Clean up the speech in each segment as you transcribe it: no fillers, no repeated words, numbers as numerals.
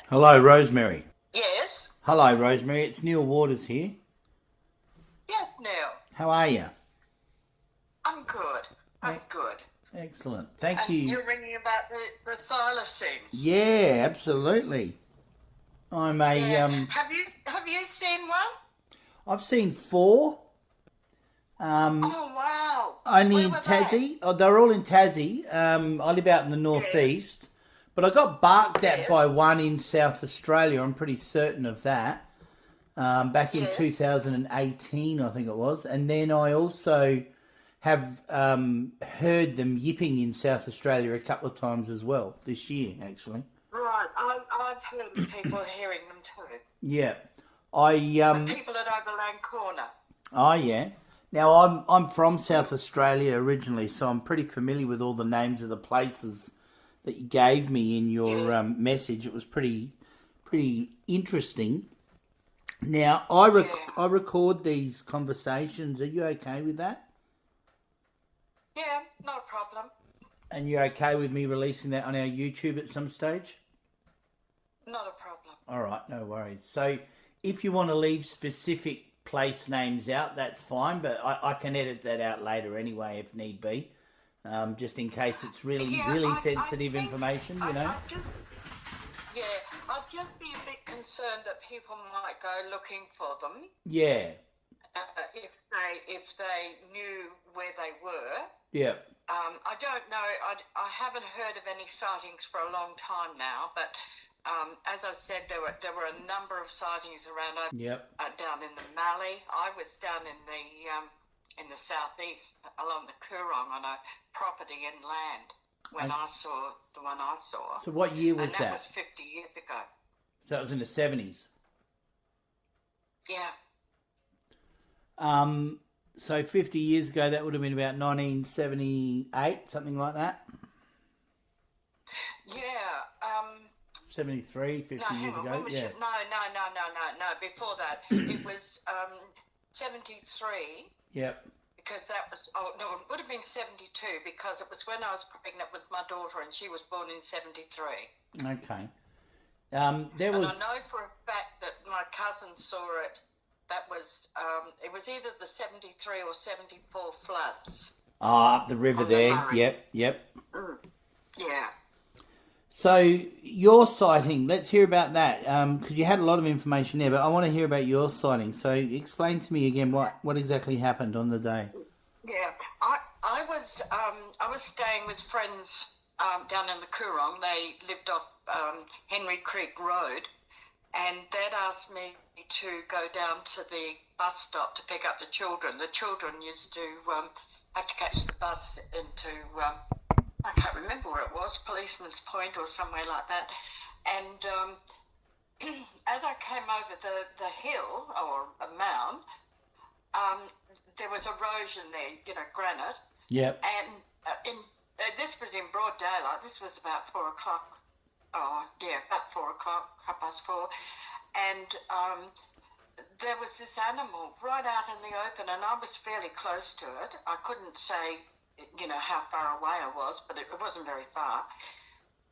Hello, Rosemary. Yes. Hello, Rosemary. It's Neil Waters here. Yes, Neil. How are you? I'm good. I'm good. Excellent. Thank And you. you're ringing about the thylacines. Yeah, absolutely. I'm a Yeah. Have you seen one? I've seen four. Um, Oh wow. only Where in were they? Tassie. Oh, they're all in Tassie. I live out in the Yes. northeast, but I got barked at Yes. by one in South Australia. I'm pretty certain of that. Back in Yes. 2018, I think it was, and then I also have heard them yipping in South Australia a couple of times as well this year, actually. Right. I've heard of people hearing them too. Yeah, I The people at Overland Corner. oh yeah. Now I'm from South Australia originally, so I'm pretty familiar with all the names of the places that you gave me in your Yeah. message. It was pretty interesting. Now Yeah. I record these conversations. Are you okay with that? Yeah. Not a problem. And you're okay with me releasing that on our YouTube at some stage? Not a problem. All right, no worries. So if you want to leave specific place names out, that's fine, but I can edit that out later anyway if need be, just in case it's really, Yeah. really I sensitive think information, I, you know? I just yeah. I'd just be a bit concerned that people might go looking for them. Yeah, If they knew where they were. yeah, I don't know. I haven't heard of any sightings for a long time now, but as I said, there were a number of sightings around yep. down in the Mallee. I was down in the southeast along the Coorong on a property inland when I, I saw the one I saw, so what year and was that was that? 50 years ago. So that was in the 70s. Yeah, So 50 years ago, that would have been about 1978, something like that. yeah. 73, No, 50 hang years on. When ago, was yeah. it? No, no, no, no, no, no. Before that, it was 73 Yep. because that was, oh, no, it would have been 72 because it was when I was pregnant with my daughter and she was born in 73. Okay. There And I was know for a fact that my cousin saw it. It was either the 73 or 74 floods up the river on the there. Murray. Yep, yep. Mm. Yeah. So your sighting, let's hear about that because you had a lot of information there, but I want to hear about your sighting. So explain to me again what exactly happened on the day. Yeah, I was staying with friends down in the Coorong. They lived off Henry Creek Road, and they'd asked me to go down to the bus stop to pick up the children. The children used to have to catch the bus into I can't remember where it was, Policeman's Point or somewhere like that. And as I came over the hill or a mound, there was erosion there, granite. Yep. And this was in broad daylight. This was about 4 o'clock. Oh, yeah, about 4 o'clock, 4:30. And there was this animal right out in the open, and I was fairly close to it. I couldn't say, how far away I was, but it wasn't very far.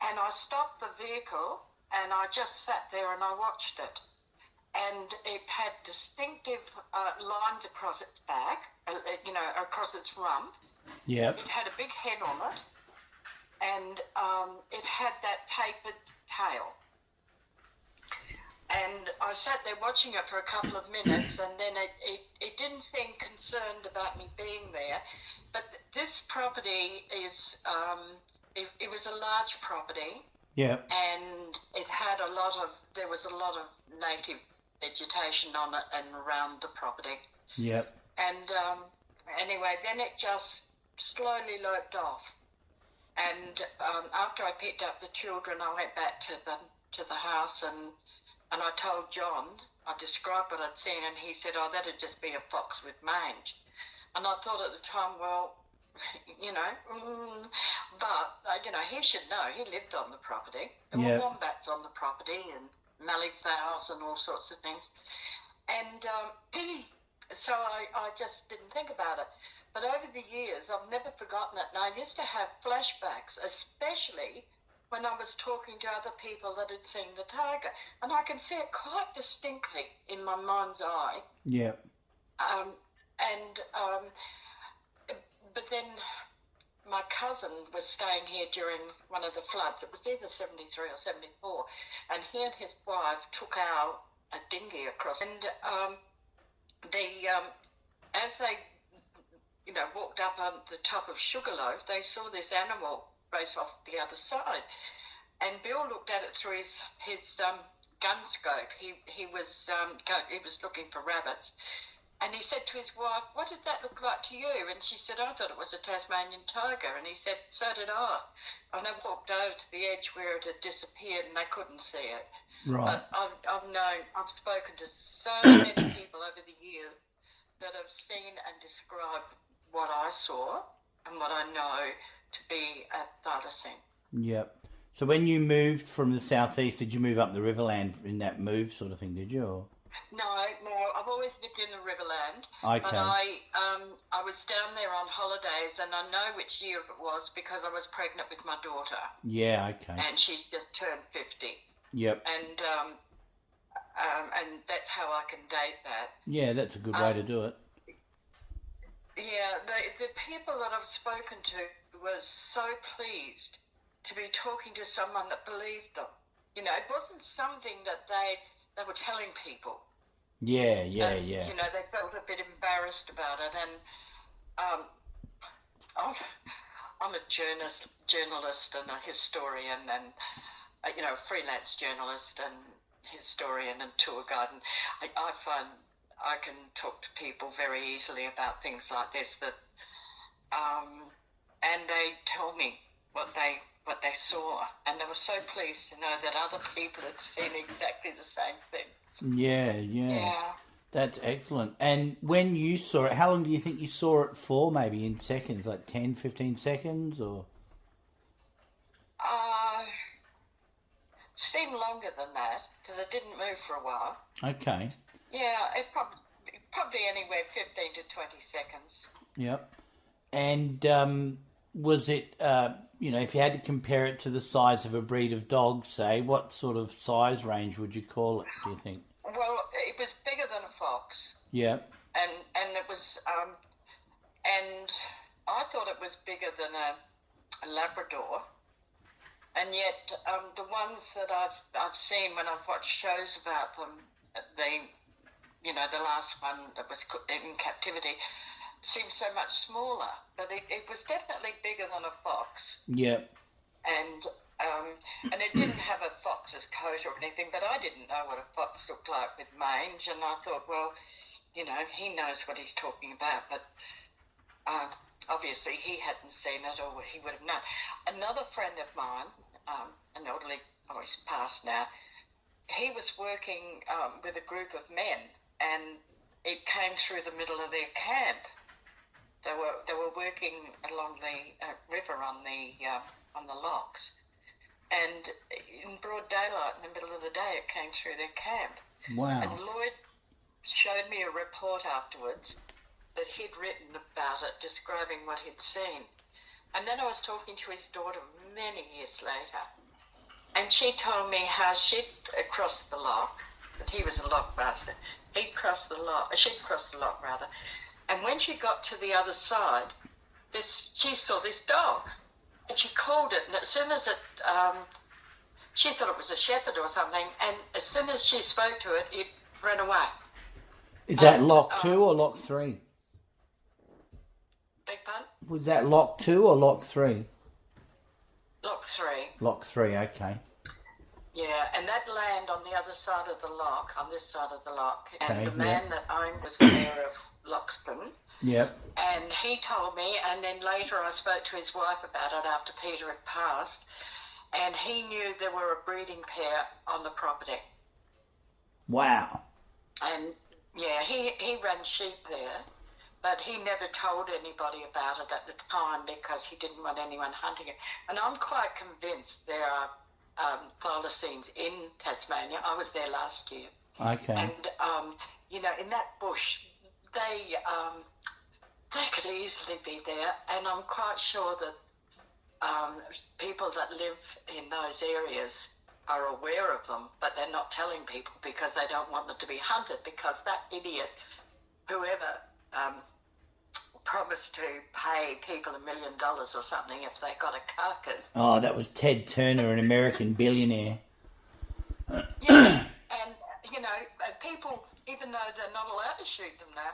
And I stopped the vehicle, and I just sat there and I watched it. And it had distinctive lines across its back, across its rump. Yep. It had a big head on it, and it had that tapered tail. And I sat there watching it for a couple of minutes, and then it didn't seem concerned about me being there. But this property it was a large property, Yep. and there was a lot of native vegetation on it and around the property. Yep. And anyway, then it just slowly loped off. And after I picked up the children, I went back to the house and I told John. I described what I'd seen, and he said, "Oh, that'd just be a fox with mange." And I thought at the time, well, but he should know. He lived on the property. There were Yep. wombats on the property and mallee fowls and all sorts of things. And so I just didn't think about it. But over the years, I've never forgotten it. And I used to have flashbacks, especially when I was talking to other people that had seen the tiger. And I can see it quite distinctly in my mind's eye. Yeah. But then my cousin was staying here during one of the floods. It was either 73 or 74. And he and his wife took a dinghy across. And as they, walked up on the top of Sugarloaf, they saw this animal race off the other side. And Bill looked at it through his gun scope. He was looking for rabbits. And he said to his wife, "What did that look like to you?" And she said, "I thought it was a Tasmanian tiger." And he said, "So did I." And I walked over to the edge where it had disappeared and they couldn't see it. Right. But I've spoken to so many people over the years that have seen and described what I saw and what I know to be a thylacine. Yep. So when you moved from the southeast, did you move up the Riverland in that move sort of thing, did you? Or? No, I've always lived in the Riverland. Okay. But I was down there on holidays, and I know which year it was because I was pregnant with my daughter. Yeah, okay. And she's just turned 50. Yep. And that's how I can date that. Yeah, that's a good way to do it. Yeah, the people that I've spoken to were so pleased to be talking to someone that believed them. It wasn't something that they were telling people. Yeah. They felt a bit embarrassed about it. And I'm a journalist and a historian and, a freelance journalist and historian and tour guide. And I find I can talk to people very easily about things like this and they tell me what they saw, and they were so pleased to know that other people had seen exactly the same thing. Yeah. That's excellent. And when you saw it, how long do you think you saw it for? Maybe in seconds, like 10, 15 seconds, or? Seemed longer than that because it didn't move for a while. Okay. Yeah, it probably anywhere 15 to 20 seconds. Yep. And was it, if you had to compare it to the size of a breed of dog, say, what sort of size range would you call it, do you think? Well, it was bigger than a fox. Yeah. And it was, and I thought it was bigger than a Labrador. And yet, the ones that I've seen when I've watched shows about them, the last one that was in captivity, seemed so much smaller. But it was definitely bigger than a fox. Yeah. And it didn't have a fox's coat or anything, but I didn't know what a fox looked like with mange, and I thought, well, he knows what he's talking about, but obviously he hadn't seen it or he would have known. Another friend of mine, an elderly, he's passed now, he was working with a group of men, and it came through the middle of their camp. They were working along the river on the locks, and in broad daylight, in the middle of the day, it came through their camp. Wow. And Lloyd showed me a report afterwards that he'd written about it, describing what he'd seen. And then I was talking to his daughter many years later, and she told me how she'd crossed the lock, because he was a lock master. She'd crossed the lock, and when she got to the other side, she saw this dog, and she called it, and as soon as it, she thought it was a shepherd or something, and as soon as she spoke to it, it ran away. Is that lock 2 or lock 3? Big pardon? Was that lock 2 or lock 3? Lock 3. Lock 3, okay. Yeah, and that land on the other side of the lock, on this side of the lock, Okay, and the man that owned was the mayor of Loxton. Yep. And he told me, and then later I spoke to his wife about it after Peter had passed, and he knew there were a breeding pair on the property. Wow. And yeah, he ran sheep there, but he never told anybody about it at the time because he didn't want anyone hunting it. And I'm quite convinced there are thylacines in Tasmania. I was there last year. Okay. And, in that bush, they could easily be there, and I'm quite sure that people that live in those areas are aware of them, but they're not telling people because they don't want them to be hunted, because that idiot, whoever promised to pay people $1 million or something if they got a carcass. Oh, that was Ted Turner, an American billionaire. Yeah, and, people, even though they're not allowed to shoot them now,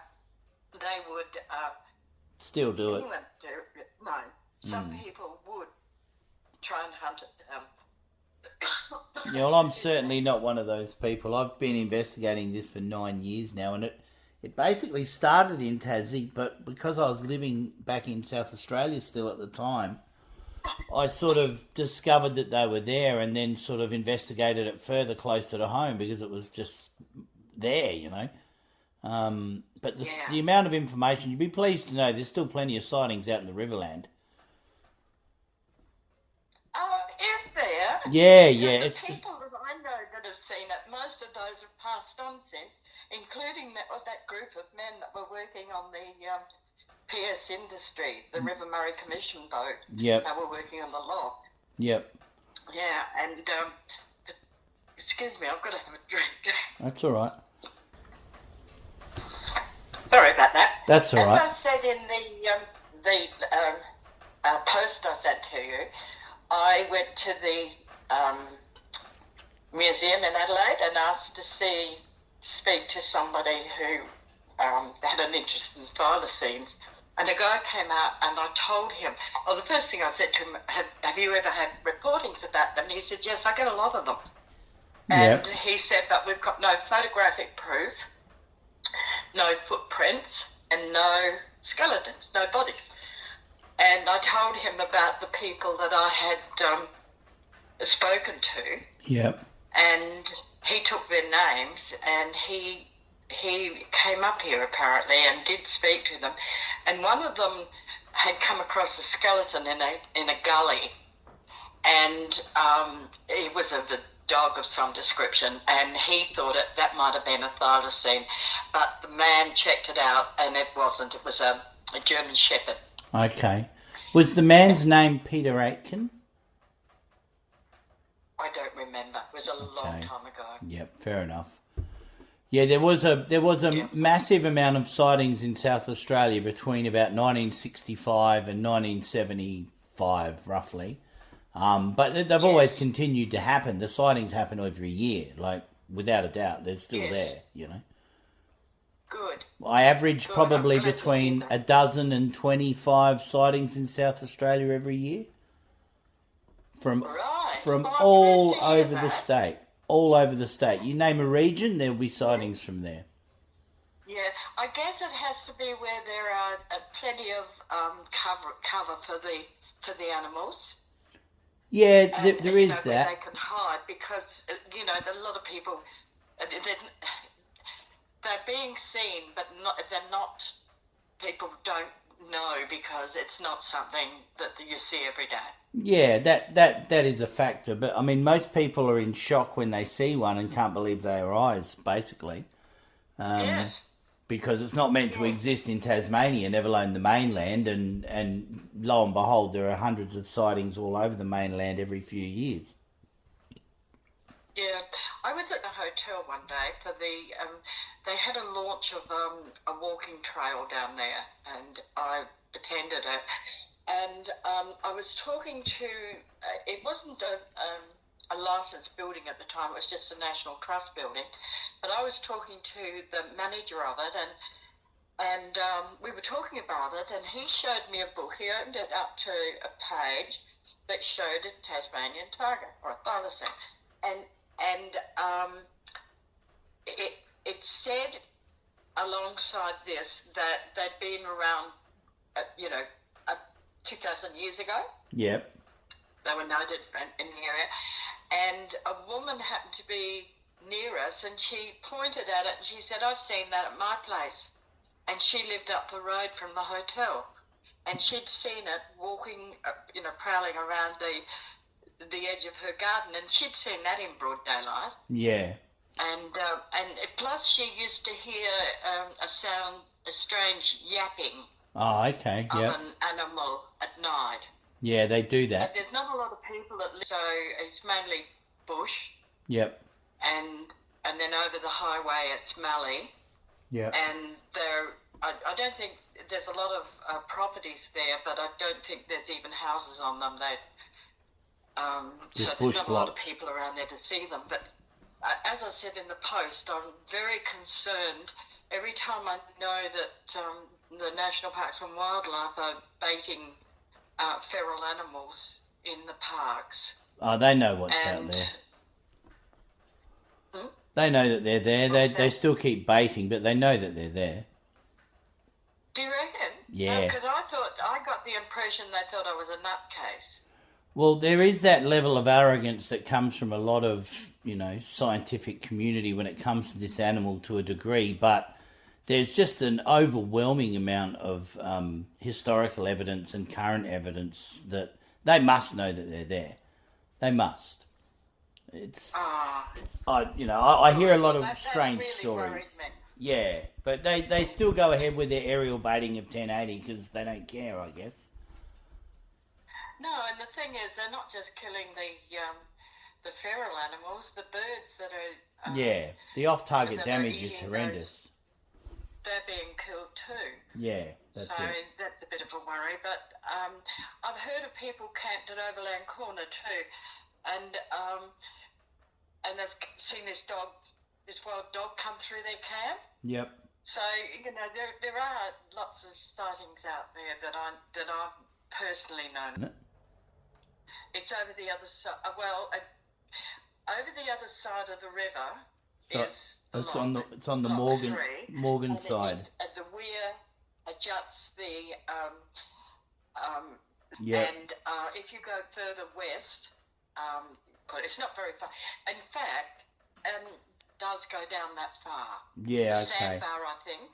they would... Still do it. No, some people would try and hunt it down. Yeah, well, I'm certainly not one of those people. I've been investigating this for 9 years now, and it basically started in Tassie, but because I was living back in South Australia still at the time, I sort of discovered that they were there and then sort of investigated it further closer to home because it was just there, But the amount of information, you'd be pleased to know there's still plenty of sightings out in the Riverland. Is there? Yeah. The people that I know that have seen it, most of those have passed on since, including that group of men that were working on the PS Industry, the River Murray Commission boat. Yep. They were working on the lock. Yep. Yeah, and excuse me, I've got to have a drink. That's all right. Sorry about that. That's all right. As I said in the post I sent to you, I went to the museum in Adelaide and asked to speak to somebody who had an interest in thylacines. And a guy came out and I told him, the first thing I said to him, have you ever had reportings about them? And he said, yes, I get a lot of them. And he said, but we've got no photographic proof, no footprints, and no skeletons, no bodies. And I told him about the people that I had spoken to. Yep. And he took their names, and he came up here apparently and did speak to them. And one of them had come across a skeleton in a gully, and it was of a dog of some description, and he thought that might have been a thylacine, but the man checked it out and it wasn't. It was a German Shepherd. Okay. Was the man's name Peter Aitken? I don't remember. It was a long time ago. Yep, fair enough. Yeah, there was a massive amount of sightings in South Australia between about 1965 and 1975, roughly. But they've always continued to happen. The sightings happen every year, like without a doubt. They're still there, Good. I average probably between a dozen and 25 sightings in South Australia every year. From all over the state. All over the state. You name a region, there'll be sightings from there. Yeah, I guess it has to be where there are plenty of cover for the animals. Yeah, there is that. Where they can hide because, a lot of people, they're being seen, but they're not, people don't know because it's not something that you see every day. Yeah, that is a factor. But, I mean, most people are in shock when they see one and can't believe their eyes, basically. Yes. Because it's not meant to exist in Tasmania, never alone the mainland, and lo and behold, there are hundreds of sightings all over the mainland every few years. Yeah, I was at a hotel one day for they had a launch of a walking trail down there, and I attended it. And I was talking to, it wasn't a licensed building at the time, it was just a National Trust building, but I was talking to the manager of it, and we were talking about it, and he showed me a book. He opened it up to a page that showed a Tasmanian tiger, or a thylacine, and it said alongside this that they'd been around, 2,000 years ago. Yep. They were noted in the area. And a woman happened to be near us, and she pointed at it, and she said, I've seen that at my place. And she lived up the road from the hotel. And she'd seen it walking, prowling around the edge of her garden, and she'd seen that in broad daylight. Yeah. And plus she used to hear a strange yapping of an animal at night. Yeah, they do And that. there's not a lot of people that live, so it's mainly bush, Yep. and then over the highway it's Mallee, Yep. and I don't think there's a lot of properties there, but I don't think there's even houses on them. So Just there's bush not a lot of blocks. people around there to see them. But as I said in the post, I'm very concerned every time I know that the National Parks and Wildlife are baiting feral animals in the parks. Oh, they know what's out And there. They know that they're there. They still keep baiting, but they know that they're there. do you reckon? Yeah. Because I got the impression they thought I was a nutcase. Well, there is that level of arrogance that comes from a lot of, scientific community when it comes to this animal to a degree, but there's just an overwhelming amount of historical evidence and current evidence that they must know that they're there. They must. It's, I hear a lot of strange really stories. worried me. Yeah, but they still go ahead with their aerial baiting of 1080 because they don't care, I guess. No, and the thing is, they're not just killing the feral animals, the birds that are Yeah, the off-target that are damage is eating horrendous. they're being killed too. Yeah, that's So it. that's a bit of a worry. But I've heard of people camped at Overland Corner too, and they've seen this wild dog come through their camp. Yep. So there are lots of sightings out there that I've personally known. It's over the other side. Over the other side of the river So is it's lock, it's on the lock Morgan 3, and side. At the rear adjuts the Yeah. and if you go further west, God, it's not very far. In fact, does go down that far. Yeah. The Okay. sandbar, I think,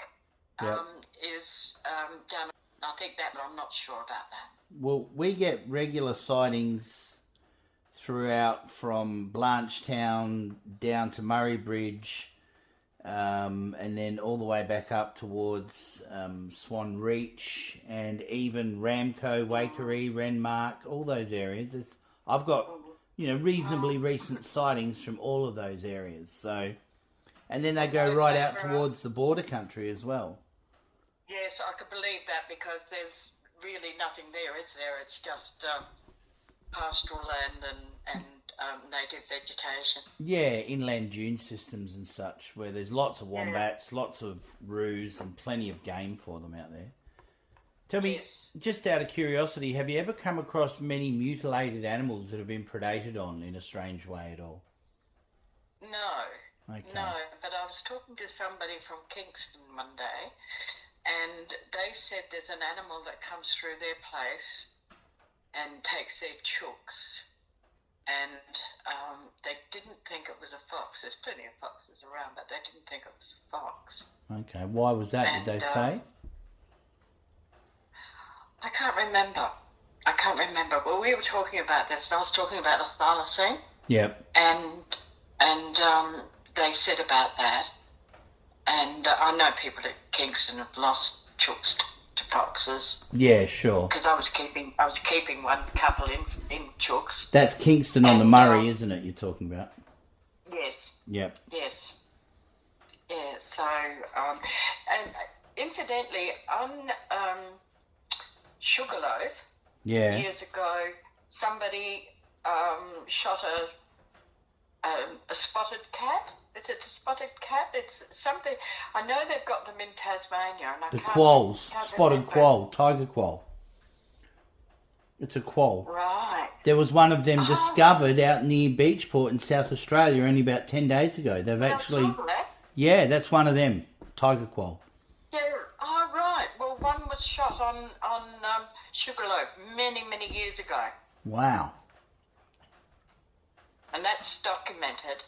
Yep. is down. I think that, but I'm not sure about that. Well, we get regular sightings throughout from Blanchetown down to Murray Bridge, and then all the way back up towards Swan Reach, and even Ramco, Waikerie, Renmark, all those areas. I've got reasonably recent sightings from all of those areas. So, and then they go right out towards the border country as well. Yes, I could believe that because there's really nothing there, is there? It's just pastoral land and native vegetation. Yeah, inland dune systems and such, where there's lots of wombats, lots of roos, and plenty of game for them out there. Tell me, just out of curiosity, have you ever come across many mutilated animals that have been predated on in a strange way at all? No. Okay. No, but I was talking to somebody from Kingston one day, and they said there's an animal that comes through their place and takes their chooks. And they didn't think it was a fox. There's plenty of foxes around, but they didn't think it was a fox. Okay, why was that, did they say? I can't remember. Well, we were talking about this, and I was talking about the Thylacine. Yep. And they said about that. And I know people at Kingston have lost chooks to foxes. Yeah, sure. Because I was keeping one couple in chooks. That's Kingston on the Murray, isn't it, you're talking about? Yes. Yep. Yes. Yeah, so, and incidentally, on Sugarloaf, years ago, somebody shot a spotted cat. Is it a spotted cat? It's something. I know they've got them in Tasmania, and The quolls, spotted quoll, tiger quoll. It's a quoll. Right. There was one of them discovered out near Beachport in South Australia only about 10 days ago. They've actually... Yeah, that's one of them, tiger quoll. Yeah, oh, right. Well, one was shot on Sugarloaf many, many years ago. Wow. And that's documented.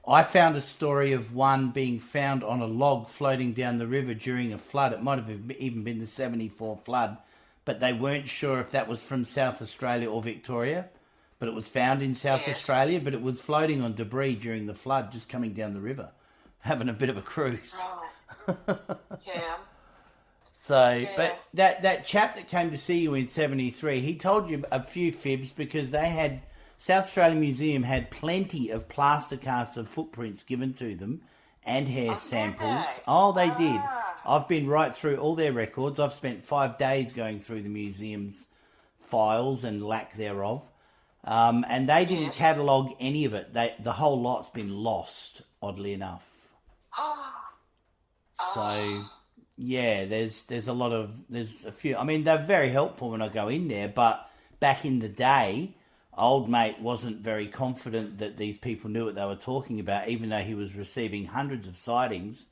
I found a story of one being found on a log floating down the river during a flood. It might have even been the 74 flood, but they weren't sure if that was from South Australia or Victoria. But it was found in South Australia, but it was floating on debris during the flood, just coming down the river, having a bit of a cruise. Right. Yeah. So, Yeah. but that chap that came to see you in '73, he told you a few fibs because they had South Australian Museum had plenty of plaster casts of footprints given to them and hair Oh, did samples. they? Oh, they did. Ah, I've been right through all their records. I've spent 5 days going through the museum's files and lack thereof. And they didn't yes. catalogue any of it. The whole lot's been lost, oddly enough. Ah, So ah, yeah, there's a few. I mean, they're very helpful when I go in there, but back in the day, old mate wasn't very confident that these people knew what they were talking about, even though he was receiving hundreds of sightings,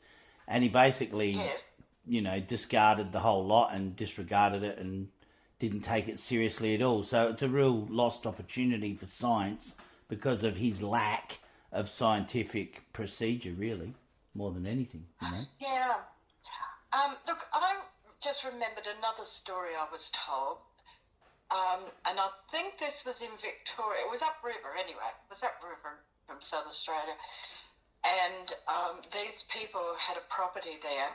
and he basically, yes. discarded the whole lot and disregarded it and didn't take it seriously at all. So it's a real lost opportunity for science because of his lack of scientific procedure, really, more than anything. Yeah. Look, I just remembered another story I was told, and I think this was in Victoria. It was upriver anyway. It was upriver from South Australia. And these people had a property there,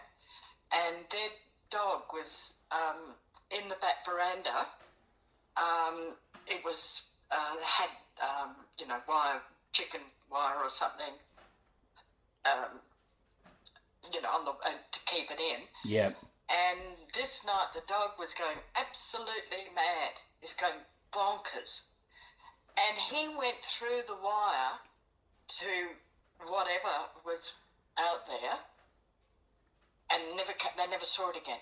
and their dog was in the back veranda. It was had chicken wire or something, on the to keep it in. Yeah. And this night the dog was going absolutely mad. He's going bonkers, and he went through the wire to whatever was out there, and they never saw it again.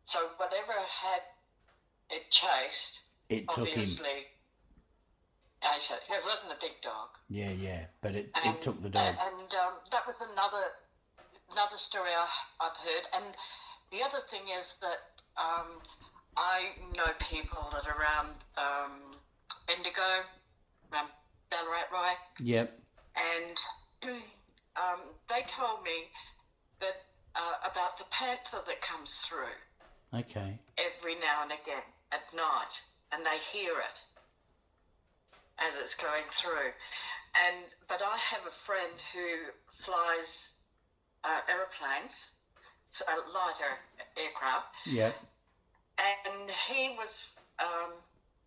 So whatever had it chased, It took him. obviously, it wasn't a big dog. Yeah, but it And, took the dog. and that was another story I've heard. And the other thing is that I know people that are around Bendigo, around Ballarat, Yep. and they told me that about the panther that comes through Okay. every now and again at night, and they hear it as it's going through. But I have a friend who flies aeroplanes, so lighter aircraft, Yep. and he was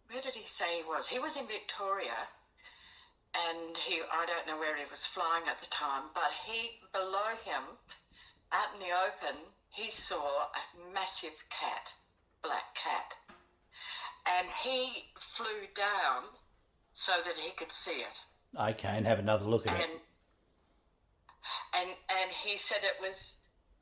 where did he say he was? He was in Victoria, and I don't know where he was flying at the time, but below him, out in the open, he saw a massive cat, black cat, and he flew down so that he could see it. Okay, and have another look at it. And he said it was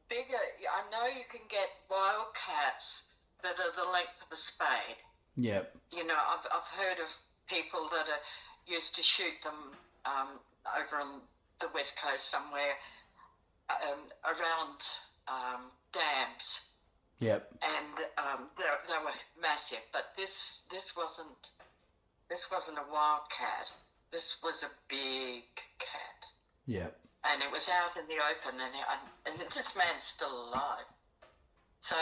bigger. I know you can get wild cats that are the length of a spade. Yep. I've heard of people that are used to shoot them over on the west coast somewhere around dams, Yep. and they were massive. But this wasn't a wild cat. This was a big cat, Yep. and it was out in the open, and this man's still alive. So,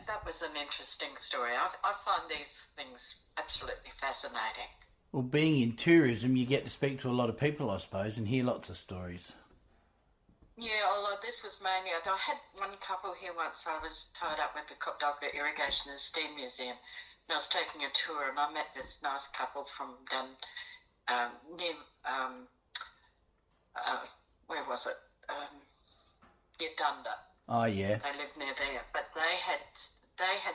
that was an interesting story. I find these things absolutely fascinating. Well, being in tourism, you get to speak to a lot of people, I suppose, and hear lots of stories. Yeah, although this was mainly, I had one couple here once. I was tied up with the Doctor Irrigation and Steam Museum, and I was taking a tour, and I met this nice couple from near, where was it? Yadunda. Oh, yeah. They lived near there, but they had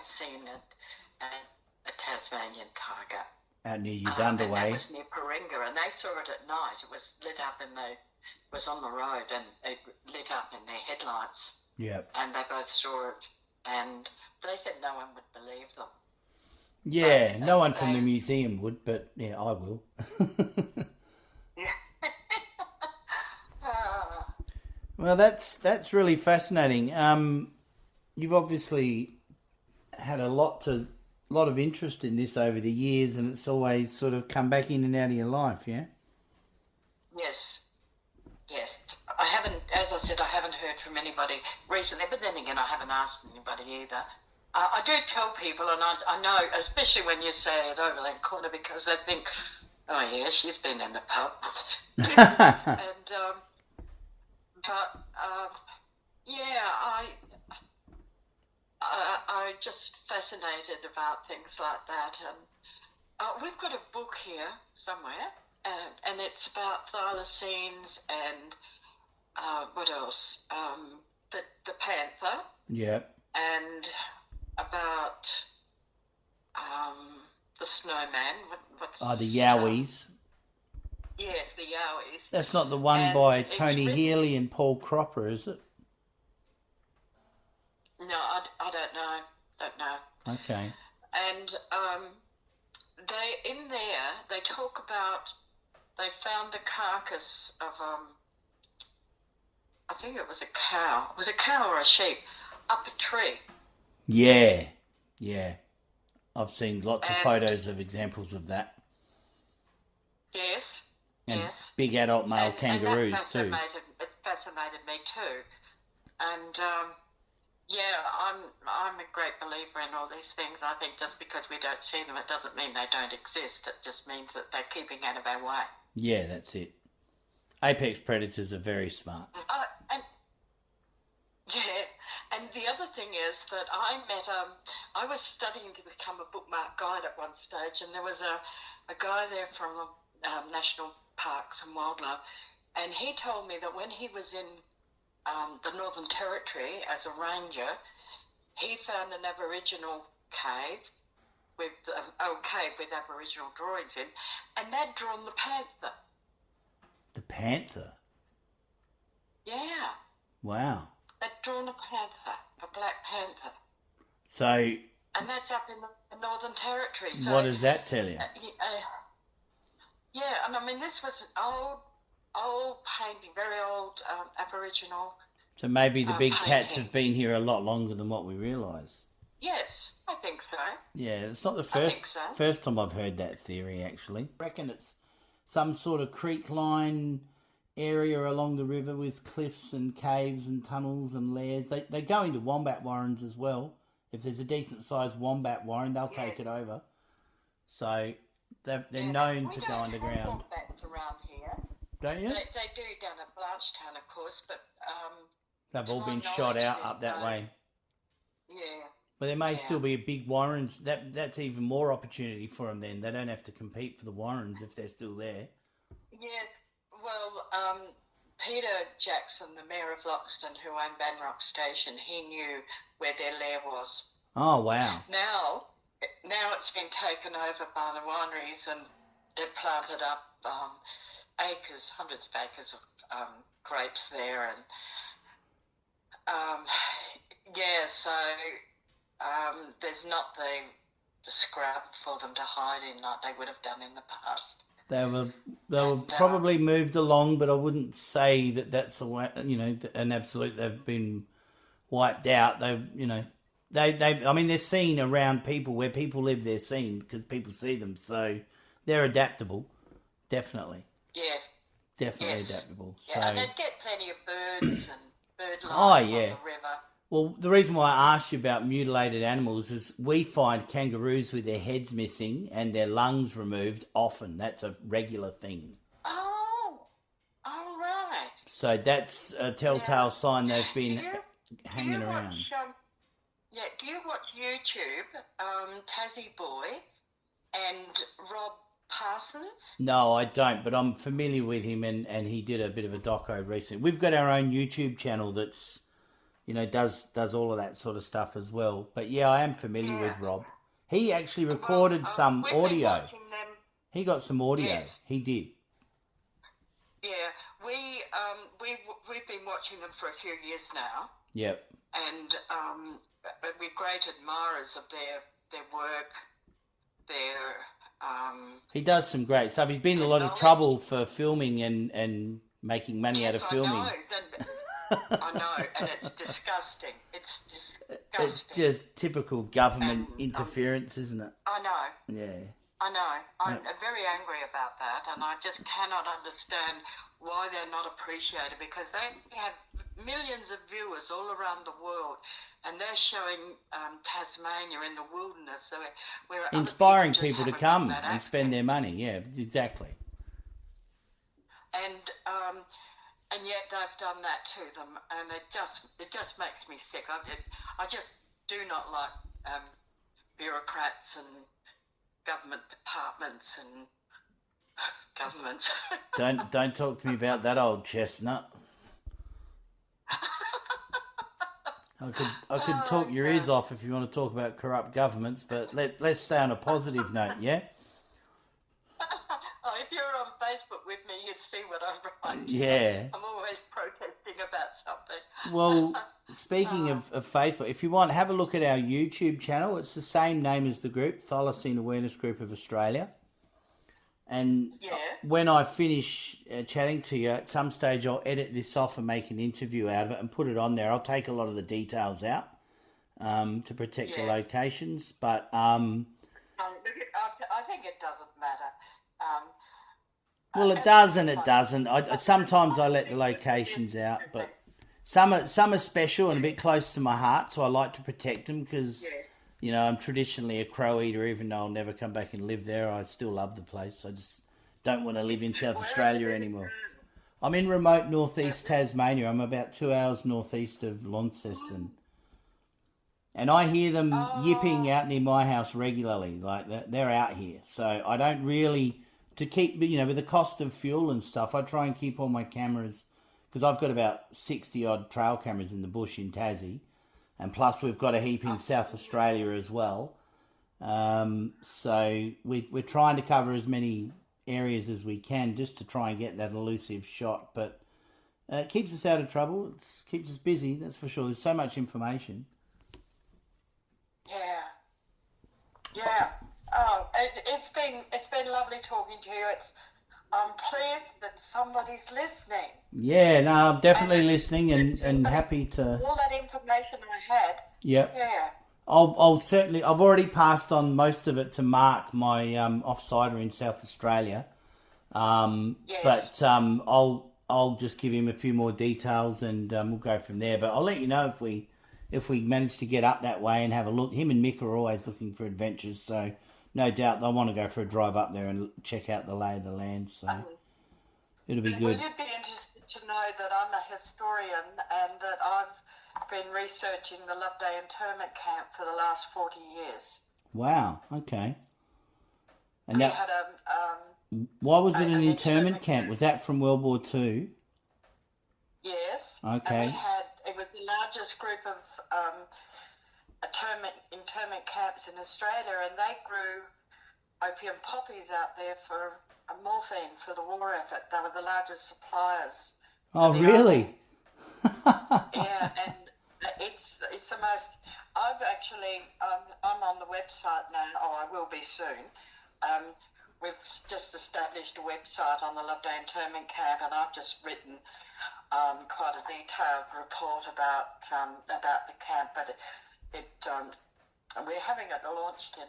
seen a Tasmanian tiger. Out near And Uganda that way. was near Coorong, and they saw it at night. It was lit up was on the road, and it lit up in their headlights. Yep. And they both saw it, and they said no one would believe them. Yeah, But, no one from the museum would, but yeah, I will. Yeah. Ah, Well, that's really fascinating. You've obviously had a lot of interest in this over the years, and it's always sort of come back in and out of your life, yeah? yes. I haven't, as I said, I haven't heard from anybody recently, but then again, I haven't asked anybody either. I do tell people, and I know, especially when you say at Overland Corner, because they think, oh yeah, she's been in the pub. And, but, yeah, I'm just fascinated about things like that. And we've got a book here somewhere, and it's about thylacines and what else? The panther. Yeah. And about the snowman. What's The Yowies. Yes, the Yowies. That's not the one And by it's Tony written- Healy and Paul Cropper, is it? No, I don't know. Don't know. Okay. And they talk about they found the carcass of I think it was a cow. It was a cow or a sheep up a tree. Yeah. Yeah. I've seen lots of And- photos of examples of that. Yes. And yes. big adult male kangaroos that too. It fascinated me too. And I'm a great believer in all these things. I think just because we don't see them, it doesn't mean they don't exist. It just means that they're keeping out of our way. Yeah, that's it. Apex predators are very smart. And the other thing is that I was studying to become a bookmark guide at one stage, and there was a guy there from National Parks and Wildlife, and he told me that when he was in the Northern Territory as a ranger, he found an Aboriginal cave with Aboriginal drawings in, and they'd drawn the panther. The panther? Yeah. Wow. They'd drawn a panther, a black panther. So... And that's up in the Northern Territory. So, what does that tell you? Yeah, and I mean, this was an old painting, very old Aboriginal. So maybe the big painting. cats have been here a lot longer than what we realise. Yes, I think so. Yeah, it's not the think so. first time I've heard that theory, actually. I reckon it's some sort of creek line area along the river with cliffs and caves and tunnels and lairs. They go into wombat warrens as well. If there's a decent sized wombat warren, they'll take it over. So they're known to go underground. Wombats around here. Don't you? They do down at Blanchetown, of course, but they've all to my been shot knowledge, out there's up that no- way. Yeah. But there may still be a big warrens. That's even more opportunity for them then. They don't have to compete for the warrens if they're still there. Yeah, well, Peter Jackson, the mayor of Loxton, who owned Banrock Station, he knew where their lair was. Oh, wow. Now it's been taken over by the wineries, and they've planted up acres, hundreds of acres of grapes there, and so there's not the scrub for them to hide in like they would have done in the past. They were probably moved along, but I wouldn't say that that's a way, an absolute. They've been wiped out. I mean, they're seen around people where people live. They're seen because people see them, so they're adaptable. Definitely. Yes. Definitely adaptable. Yeah, so. and they'd get plenty of birds and bird life Oh, on yeah. the river. Well, the reason why I asked you about mutilated animals is we find kangaroos with their heads missing and their lungs removed often. That's a regular thing. Oh, all right. So that's a telltale sign they've been hanging do you around. Do you watch YouTube, Tassie Boy and Rob Parsons? No, I don't, but I'm familiar with him and he did a bit of a doco recently. We've got our own YouTube channel that's, does all of that sort of stuff as well. But yeah, I am familiar with Rob. He actually recorded some we've been audio. watching them. He got some audio. Yes. He did. Yeah, we've been watching them for a few years now, Yep. and we're great admirers of their work, He does some great stuff. He's been in a lot of trouble for filming and making money out of filming. I know, and it's disgusting. It's disgusting. It's just typical government interference, isn't it? I know. Yeah. I know. I'm very angry about that, and I just cannot understand why they're not appreciated, because they have millions of viewers all around the world, and they're showing Tasmania in the wilderness, where other Inspiring just people to haven't come got that and spend their access. money. Yeah, exactly. And yet they've done that to them, and it just makes me sick. I just do not like bureaucrats and government departments and governments. Don't talk to me about that old chestnut. I could talk your ears off if you want to talk about corrupt governments, but let's stay on a positive note, yeah? Oh, if you're on Facebook with me, you'd see what I write. Yeah. I'm always protesting about something. Well, speaking of Facebook, if you want, have a look at our YouTube channel. It's the same name as the group, Thylacine Awareness Group of Australia. And when I finish chatting to you, at some stage I'll edit this off and make an interview out of it and put it on there. I'll take a lot of the details out to protect the locations, but I think it doesn't matter. Well, it does and it doesn't. Sometimes I let the locations out, but some are special and a bit close to my heart, so I like to protect them because, you know, I'm traditionally a crow eater. Even though I'll never come back and live there, I still love the place. I just don't want to live in South Australia anymore. I'm in remote northeast Tasmania. I'm about 2 hours northeast of Launceston. And I hear them yipping out near my house regularly. Like, they're out here. So I don't really... To keep, you know, with the cost of fuel and stuff, I try and keep all my cameras, because I've got about 60 odd trail cameras in the bush in Tassie, and plus we've got a heap in South Australia as well. So we're trying to cover as many areas as we can just to try and get that elusive shot. But it keeps us out of trouble. It keeps us busy, that's for sure. There's so much information. Yeah. Oh, it's been lovely talking to you. I'm pleased that somebody's listening. Yeah, no, I'm definitely listening and happy to... All that information I had. Yep. Yeah. I'll certainly... I've already passed on most of it to Mark, my offsider in South Australia. But I'll just give him a few more details and we'll go from there. But I'll let you know if we manage to get up that way and have a look. Him and Mick are always looking for adventures, so... No doubt they'll want to go for a drive up there and check out the lay of the land, so it'll be good. Well, you'd be interested to know that I'm a historian and that I've been researching the Loveday internment camp for the last 40 years. Wow, okay. And we that, had why was it an internment camp? Was that from World War II? Yes. Okay. And it was the largest group of internment camps in Australia, and they grew opium poppies out there for morphine for the war effort. They were the largest suppliers. Oh, really? Yeah, and it's the most... I've actually... I'm on the website now. Oh, I will be soon. We've just established a website on the Loveday internment camp, and I've just written quite a detailed report about the camp, but we're having it launched in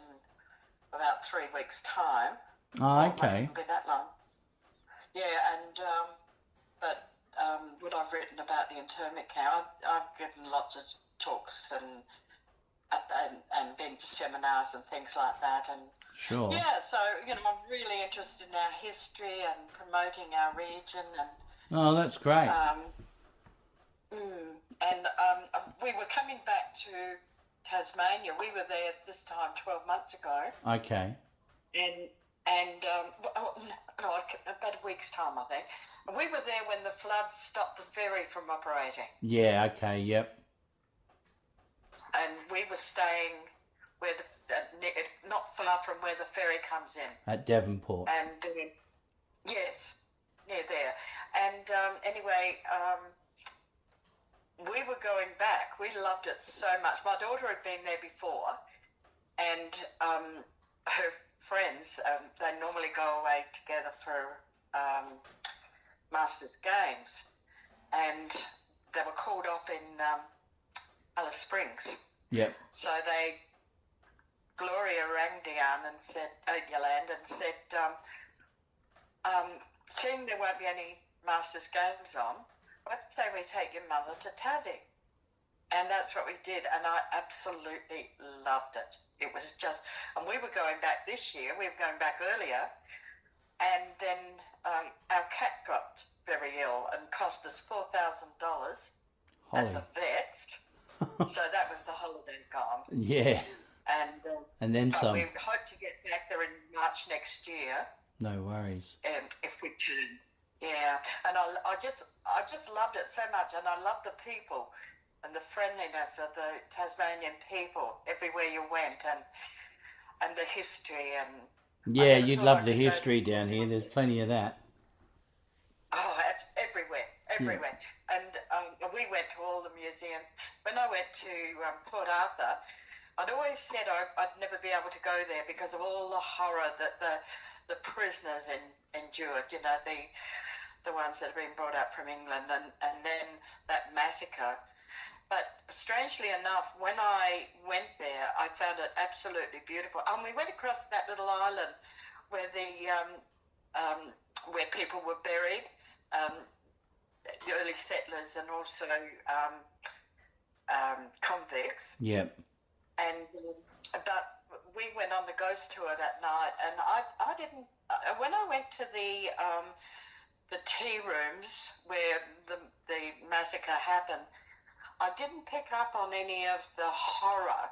about 3 weeks' time. Oh, okay. It won't be that long. Yeah, and but what I've written about the internment camp, I've given lots of talks and been to seminars and things like that, and sure. Yeah, so I'm really interested in our history and promoting our region, and oh, that's great. We were coming back to Tasmania. We were there this time 12 months ago. Okay. And about a week's time, I think. And we were there when the floods stopped the ferry from operating. Yeah, okay, yep. And we were staying where not far from where the ferry comes in. At Devonport. And yes, near there. And anyway, we were going back. We loved it so much. My daughter had been there before, and her friends, they normally go away together for Masters Games, and they were called off in Alice Springs. Yep. So Gloria rang down and said, Yolanda, and said, seeing there won't be any Masters Games on, let's say we take your mother to Tassie. And that's what we did, and I absolutely loved it. It was just, and we were going back this year, we were going back earlier, and then our cat got very ill and cost us $4,000 at the vets. So that was the holiday gone. Yeah. And then but some. we hope to get back there in March next year, No worries. if we can. Yeah, and I just loved it so much, and I love the people and the friendliness of the Tasmanian people everywhere you went, and the history, and I Yeah, never you'd thought I love the could go history down here. There's plenty of that. everywhere, Yeah. everywhere. And we went to all the museums. When I went to Port Arthur, I'd always said I'd never be able to go there because of all the horror that the prisoners endured. You know, the ones that have been brought up from England, and then that massacre. But strangely enough, when I went there, I found it absolutely beautiful. And we went across that little island where where people were buried, the early settlers and also convicts. Yep. And but we went on the ghost tour that night, and I didn't. When I went to the tea rooms where the massacre happened, I didn't pick up on any of the horror.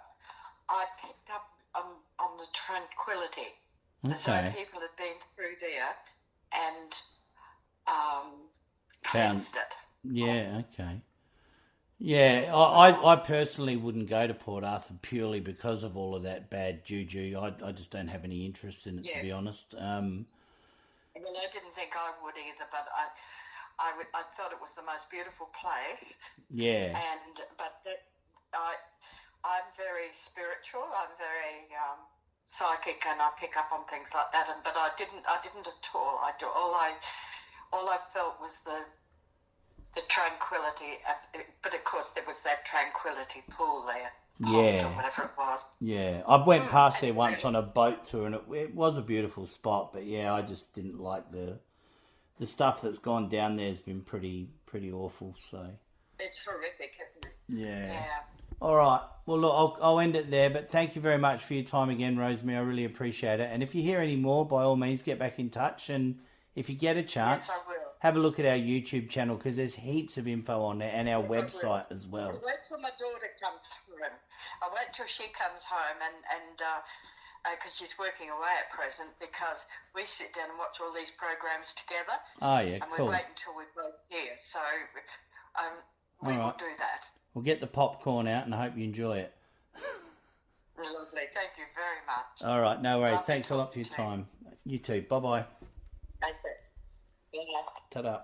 I picked up on the tranquility. Okay. So people had been through there and Found. cleansed it. Yeah. Okay. Yeah, I personally wouldn't go to Port Arthur purely because of all of that bad juju. I just don't have any interest in it, to be honest. Well, I didn't think I would either, but I thought it was the most beautiful place. Yeah. I'm very spiritual. I'm very psychic, and I pick up on things like that. But I didn't at all. All I felt was the tranquility. But of course, there was that tranquility pool there. Yeah. Or whatever it was. Yeah, I went past there once on a boat tour, and it was a beautiful spot. But yeah, I just didn't like the stuff that's gone down there has been pretty awful. So it's horrific, isn't it? Yeah. All right. Well, look, I'll end it there. But thank you very much for your time again, Rosemary. I really appreciate it. And if you hear any more, by all means, get back in touch. And if you get a chance, Yes, I will. have a look at our YouTube channel because there's heaps of info on there, and our Yes, I will. website as well. I'll wait till my daughter comes home. I'll wait till she comes home and because she's working away at present, because we sit down and watch all these programs together. Oh, yeah, and cool. we wait until we're both here. So we will do that. We'll get the popcorn out, and I hope you enjoy it. Lovely. Thank you very much. All right, no worries. Lovely Thanks a lot for your talking to time. You too. Bye-bye. Okay. Yeah. Ta-da.